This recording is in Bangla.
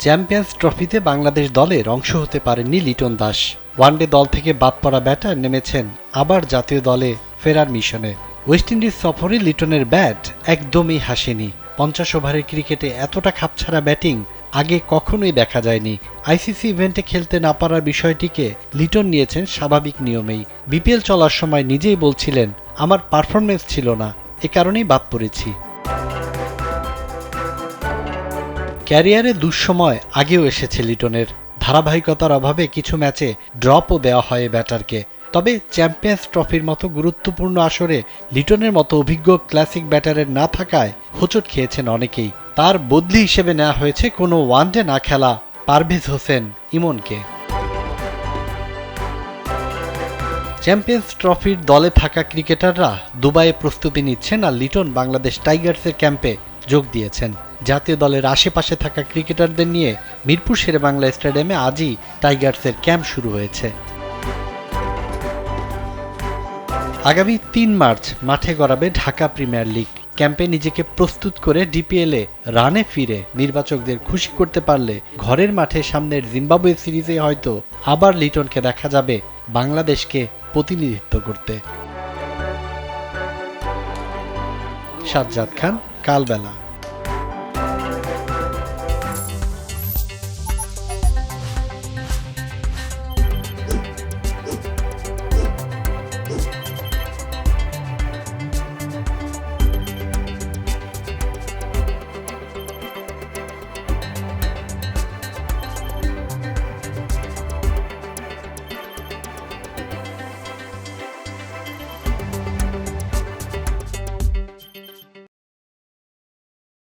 চ্যাম্পিয়ন্স ট্রফিতে বাংলাদেশ দলের অংশ হতে পারেননি লিটন দাস। ওয়ানডে দল থেকে বাদ পড়া ব্যাটার নেমেছেন আবার জাতীয় দলে ফেরার মিশনে। ওয়েস্ট ইন্ডিজ সফরে লিটনের ব্যাট একদমই হাসেনি। 50 ওভারের ক্রিকেটে এতটা খাপছাড়া ব্যাটিং আগে কখনোই দেখা যায়নি। আইসিসি ইভেন্টে খেলতে না পারার বিষয়টিকে লিটন নিয়েছেন স্বাভাবিক নিয়মেই। বিপিএল চলার সময় নিজেই বলছিলেন, আমার পারফরমেন্স ছিল না, এ কারণেই বাদ পড়েছি। ক্যারিয়ারে দুঃসময় আগেও এসেছে লিটনের। ধারাবাহিকতার অভাবে কিছু ম্যাচে ড্রপও দেওয়া হয় ব্যাটারকে। তবে চ্যাম্পিয়ন্স ট্রফির মতো গুরুত্বপূর্ণ আসরে লিটনের মতো অভিজ্ঞ ক্লাসিক ব্যাটারের না থাকায় হোঁচট খেয়েছেন অনেকেই। তার বদলি হিসেবে নেওয়া হয়েছে কোনো ওয়ানডে না খেলা পারভেজ হোসেন ইমনকে। চ্যাম্পিয়ন্স ট্রফির দলে থাকা ক্রিকেটাররা দুবাইয়ে প্রস্তুতি নিচ্ছেন, আর লিটন বাংলাদেশ টাইগার্সের ক্যাম্পে যোগ দিয়েছেন। জাতীয় দলের আশেপাশে থাকা ক্রিকেটারদের নিয়ে মিরপুর শেরেবাংলা স্টেডিয়ামে আজই টাইগার্সের ক্যাম্প শুরু হয়েছে। আগামী ৩ মার্চ মাঠে গড়াবে ঢাকা প্রিমিয়ার লিগ। ক্যাম্পে নিজেকে প্রস্তুত করে ডিপিএলে রানে ফিরে নির্বাচকদের খুশি করতে পারলে ঘরের মাঠে সামনের জিম্বাবুয়ে সিরিজে হয়তো আবার লিটনকে দেখা যাবে বাংলাদেশকে প্রতিনিধিত্ব করতে। সাজ্জাদ খান, কালবেলা।